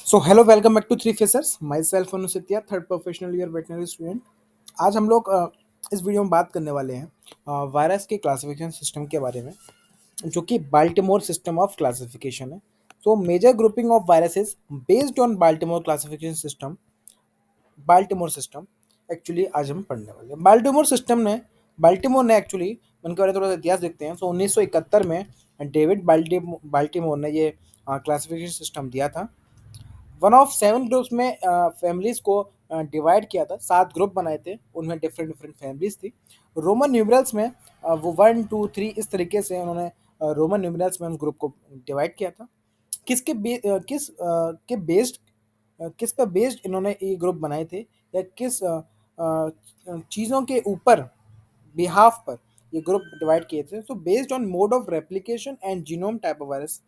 So hello welcome back to three phasers myself Anusitya third professional year veterinary student. आज हम लोग इस video में बात करने वाले हैं वायरस के क्लासिफिकेशन सिस्टम के बारे में, जो कि बाल्टीमोर सिस्टम ऑफ क्लासिफिकेशन है। So major grouping of viruses based on Baltimore classification system, Baltimore system actually आज हम पढ़ने वाले हैं। बाल्टीमोर ने एक्चुअली, उनके बारे में थोड़ा सा इतिहास देखते हैं। सो 1971 में डेविड बाल्टीमोर ने ये क्लासिफिकेशन सिस्टम दिया था। वन ऑफ सेवन ग्रुप्स में फैमिलीज को डिवाइड किया था। 7 ग्रुप बनाए थे, उनमें डिफरेंट डिफरेंट फैमिलीज थी। रोमन न्यूमरल्स में वो 1 2 3 इस तरीके से उन्होंने रोमन न्यूमरल्स में उन ग्रुप को डिवाइड किया था। किसके बे, अ, किस अ, के बेस्ड किस पर बेस्ड इन्होंने ये ग्रुप बनाए थे, या किस चीज़ों के ऊपर बिहाफ पर ये ग्रुप डिवाइड किए थे। So based on mode of replication and genome type of virus,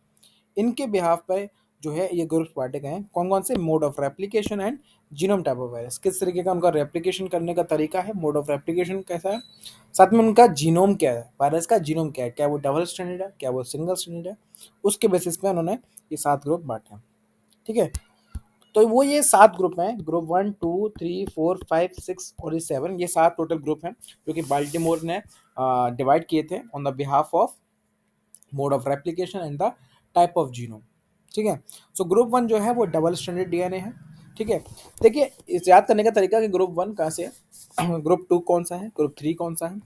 इनके बिहाफ पर जो है ये ग्रुप्स बांटे गए हैं। कौन कौन से? Mode of replication and genome type of virus, किस तरीके का उनका रेप्लिकेशन करने का तरीका है, मोड ऑफ रेप्लिकेशन कैसा है, साथ में उनका जीनोम क्या है, वायरस का जीनोम क्या है, क्या वो डबल स्टैंडर्ड है, क्या वो सिंगल स्टैंडर्ड है। उसके बेसिस पे उन्होंने ये 7 ग्रुप बांटे हैं। ठीक है, तो वो ये 7 ग्रुप हैं। ग्रुप 1 2 3 4 5 6 और ये 7, ये 7 टोटल ग्रुप हैं जो कि बाल्टीमोर ने डिवाइड किए थे on the behalf of mode of replication and the type of genome. ठीक है, सो ग्रुप 1 जो है वो डबल स्टैंडर्ड डीएनए है। ठीक है, देखिए इस याद करने का तरीका कि ग्रुप 1 कहाँ से है, ग्रुप 2 कौन सा है, ग्रुप 3 कौन सा है।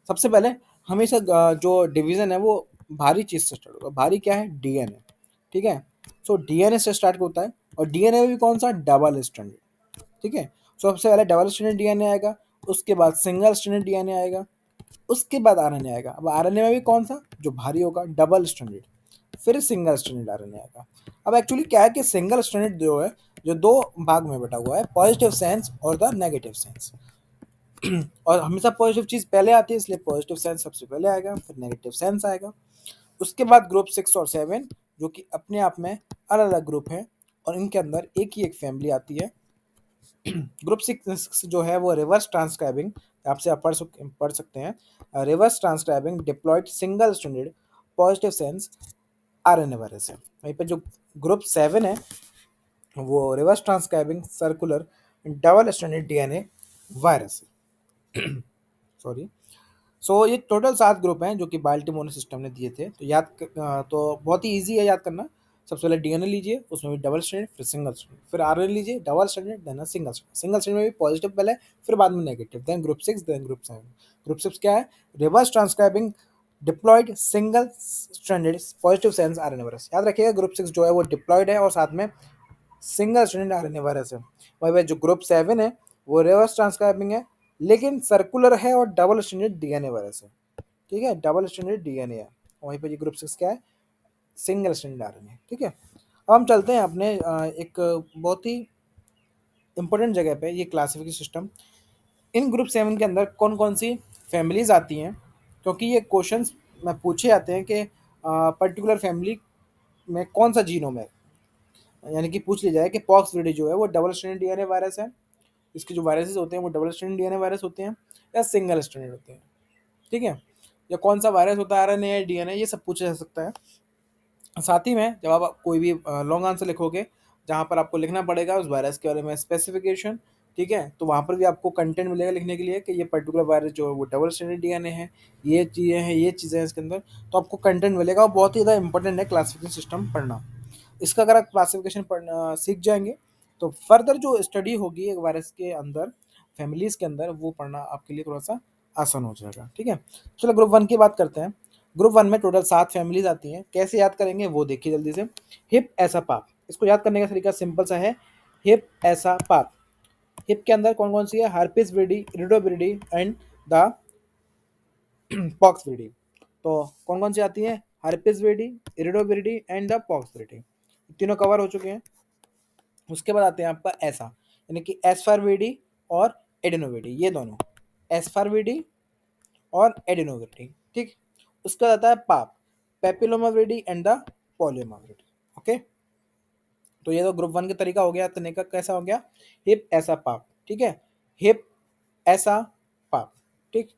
सबसे पहले हमेशा जो डिवीजन है वो भारी चीज से स्टार्ट होगा। भारी क्या है? डीएनए। ठीक है, सो डीएनए से स्टार्ट होता है, और डीएनए में भी कौन सा? Double standard. ठीक है, सो सबसे पहले डबल स्टैंडर्ड डीएनए आएगा, उसके बाद सिंगल स्टैंडर्ड डीएनए आएगा, उसके बाद आरएनए आएगा। अब आरएनए में भी कौन सा जो भारी होगा? Double stranded. फिर सिंगल स्टैंडर्ड आरएनए आएगा। अब एक्चुअली क्या है कि सिंगल स्टैंडर्ड जो है, जो दो भाग में बटा हुआ है, पॉजिटिव सेंस और द नेगेटिव सेंस। और हमेशा पॉजिटिव चीज पहले आती है, इसलिए पॉजिटिव सेंस सबसे पहले आएगा, फिर नेगेटिव सेंस आएगा। उसके बाद ग्रुप 6 और 7, जो कि अपने आप में अलग अलग ग्रुप है, और इनके अंदर एक ही एक फैमिली आती है। ग्रुप 6 जो है वो रिवर्स ट्रांसक्राइबिंग, आपसे आप पढ़ सकते हैं, reverse transcribing diploid single stranded positive sense RNA virus है। वहीं पर जो ग्रुप 7 है वो reverse transcribing circular double stranded DNA virus है। सॉरी। सो ये टोटल 7 ग्रुप हैं जो कि बाल्टीमोर सिस्टम ने दिए थे। तो तो बहुत ही इजी है याद करना। सबसे पहले डीएनए लीजिए, उसमें भी डबल स्टैंडर्ड, फिर सिंगल स्टैंडर्ड, फिर आरएनए लीजिए, double stranded, then single stranded. Single stranded में भी पॉजिटिव पहले, फिर बाद में negative, then group 6, then group 7। Group 6 क्या है? Reverse transcribing diploid single stranded positive sense RNA virus. याद रखिएगा ग्रुप 6 जो है वो डिप्लॉयड है और साथ में सिंगल स्टैंडर्ड आरएनए वायरस है। वही वही जो ग्रुप 7 है वो रिवर्स ट्रांसक्राइबिंग है, लेकिन सर्कुलर है और डबल स्टैंडर्ड डीएनए वायरस है। ठीक है, डबल स्टैंडर्ड डीएनए है। वहीं पे ये ग्रुप 6 क्या है? Single standard RNA. ठीक है, अब हम चलते हैं अपने एक बहुत ही इंपॉर्टेंट जगह पे, ये क्लासिफिकेशन सिस्टम। इन ग्रुप 7 के अंदर कौन कौन सी फैमिलीज आती हैं, क्योंकि ये क्वेश्चंस में पूछे जाते हैं कि पर्टिकुलर फैमिली में कौन सा जीनोम है। यानी कि पूछ लिया जाए कि पॉक्स विडी जो है वो डबल स्टैंडर्ड डीएनए वायरस है, इसके जो वायरसेस होते हैं वो डबल स्टैंडर्ड डीएनए वायरस होते हैं या सिंगल स्टैंडर्ड होते हैं। ठीक है, या कौन सा वायरस होता है, आरएनए या डीएनए, ये सब पूछा जा सकता है। साथ ही में जब आप कोई भी लॉन्ग आंसर लिखोगे, जहाँ पर आपको लिखना पड़ेगा उस वायरस के बारे में स्पेसिफिकेशन, ठीक है, तो वहाँ पर भी आपको कंटेंट मिलेगा लिखने के लिए कि ये पर्टिकुलर वायरस जो है वो डबल स्टैंडर्ड डीएनए है, ये चीज़ें हैं इसके अंदर। तो आपको कंटेंट मिलेगा, और बहुत ही ज़्यादा इंपॉर्टेंट है क्लासिफिकेशन सिस्टम पढ़ना। इसका अगर आप क्लासिफिकेशन पढ़ना सीख जाएंगे, तो फर्दर जो स्टडी होगी एक वायरस के अंदर, फैमिलीज के अंदर, वो पढ़ना आपके लिए थोड़ा सा आसान हो जाएगा। ठीक है, चलो ग्रुप 1 की बात करते हैं। ग्रुप 1 में टोटल 7 फैमिलीज आती हैं। कैसे याद करेंगे वो देखिए जल्दी से। हिप ऐसा पाप, इसको याद करने का तरीका सिंपल सा है। हिप ऐसा पाप, हिप के अंदर कौन कौन सी है? Herpesviridae, Iridoviridae and the Poxviridae. तो कौन कौन सी आती है? Herpesviridae, Iridoviridae and the Poxviridae, तीनों कवर हो चुके हैं। उसके बाद आते हैं आपका ऐसा, यानी कि एस्फारविडी और एडेनोविडी, ये दोनों, एस्फारविडी और एडेनोविडी। ठीक, उसका आता है पाप, पेपिलोमाविडी एंड द पोलियोमाविडी। ओके, तो ये तो ग्रुप 1 का तरीका हो गया। तने का कैसा हो गया? हिप ऐसा पाप। ठीक है, हिप ऐसा पाप। ठीक,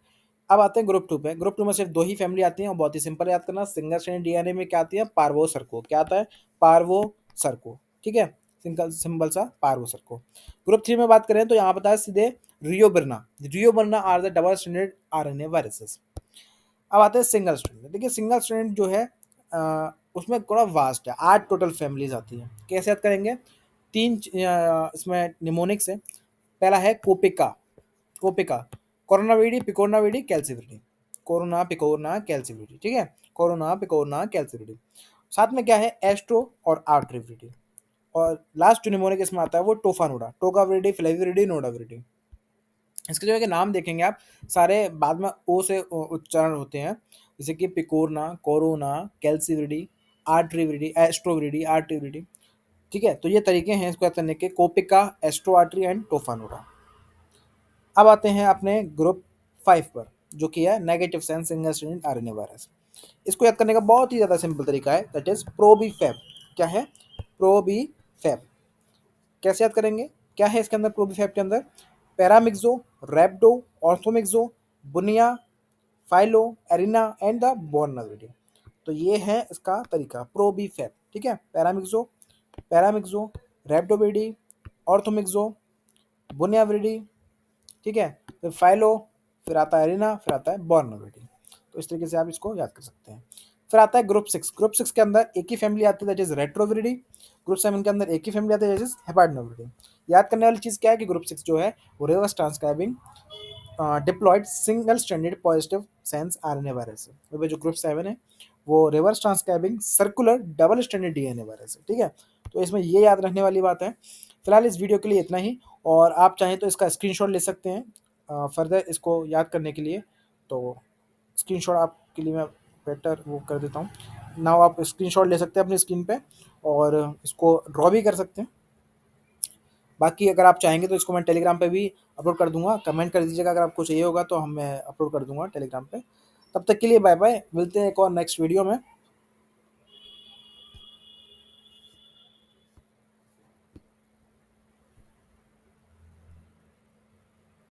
अब आते हैं ग्रुप 2 पे। ग्रुप 2 में सिर्फ 2 ही फैमिली आती हैं, और बहुत ही सिंपल याद करना। सिंगल स्ट्रैंड डीएनए में क्या आती है? पार्वो सर्को। क्या आता है? पार्वो सर्को। ठीक है, सिंपल सा पार हो सको। ग्रुप 3 में बात करें तो यहाँ बताया सीधे रियोबर्ना are the double stranded RNA viruses. अब आते हैं सिंगल स्ट्रैंड। देखिए सिंगल स्ट्रैंड जो है उसमें थोड़ा वास्ट है, 8 टोटल फैमिलीज आती हैं। कैसे याद करेंगे? 3 इसमें निमोनिक्स है। पहला है कोपिका, कोरोनाविडी, पिकोरनाविडी, कैल्सिविडी, ठीक है, कोरोना पिकोरना कैल्सिविडी। साथ में क्या है? एस्ट्रो और आर्ट्रिविडी। और लास्ट जो निमोनिक इसमें आता है वो टोफानोडा, टोकाविरिडी, फ्लेविरिडी, नोडाविरिडी। इसके जो है कि नाम देखेंगे आप, सारे बाद में ओ से उच्चारण होते हैं, जैसे कि पिकोरना, कोरोना, कैल्सिविरिडी, आर्ट्रिविरिडी, एस्ट्रोविरिडी, आर्ट्रिविरिडी। ठीक है, तो ये तरीके हैं इसको याद करने के, कोपिका, एस्ट्रो आर्ट्री एंड टोफानोडा। अब आते हैं अपने ग्रुप 5 पर, जो कि है negative sense single stranded RNA virus. इसको याद करने का बहुत ही ज़्यादा सिंपल तरीका है, दैट इज प्रोबीफैब। क्या है? प्रोबीफैब। कैसे याद करेंगे? क्या है इसके अंदर प्रोबीफैब के अंदर? पैरामिक्सो, रैप्डो, ऑर्थोमिक्सो, बुनिया, फाइलो, एरिना एंड द बोर्नाविडी। तो ये है इसका तरीका, प्रोबीफैब। ठीक है, पैरामिक्सो, रैप्डोविडी, ऑर्थोमिक्सो, बुनियाविडी, ठीक है, फिर फाइलो, फिर आता है एरिना, फिर आता है बोर्नाविडी। तो इस तरीके से आप इसको याद कर सकते हैं। फिर आता है ग्रुप 6 के अंदर एक ही फैमिली आती है, दैट इज रेट्रोविरिडी। ग्रुप 7 के अंदर एक ही फैमिली आती है, दैट इज हेपाटिनोविरिडी। याद करने वाली चीज़ क्या है कि ग्रुप 6 जो है वो reverse transcribing diploid single stranded positive sense RNA virus है। तो जो ग्रुप 7 है वो reverse transcribing circular double stranded DNA virus है। ठीक है, तो इसमें ये याद रखने वाली बात है। फिलहाल इस वीडियो के लिए इतना ही, और आप चाहें तो इसका स्क्रीनशॉट ले सकते हैं फर्दर इसको याद करने के लिए। तो स्क्रीनशॉट आपके लिए मैं बेटर वो कर देता हूँ। नाउ आप स्क्रीनशॉट ले सकते हैं अपनी स्क्रीन पे और इसको ड्रॉ भी कर सकते हैं। बाकी अगर आप चाहेंगे तो इसको मैं टेलीग्राम पे भी अपलोड कर दूंगा, कमेंट कर दीजिएगा अगर आपको चाहिए होगा तो मैं अपलोड कर दूंगा टेलीग्राम पे। तब तक के लिए बाय बाय, मिलते हैं एक और नेक्स्ट वीडियो में।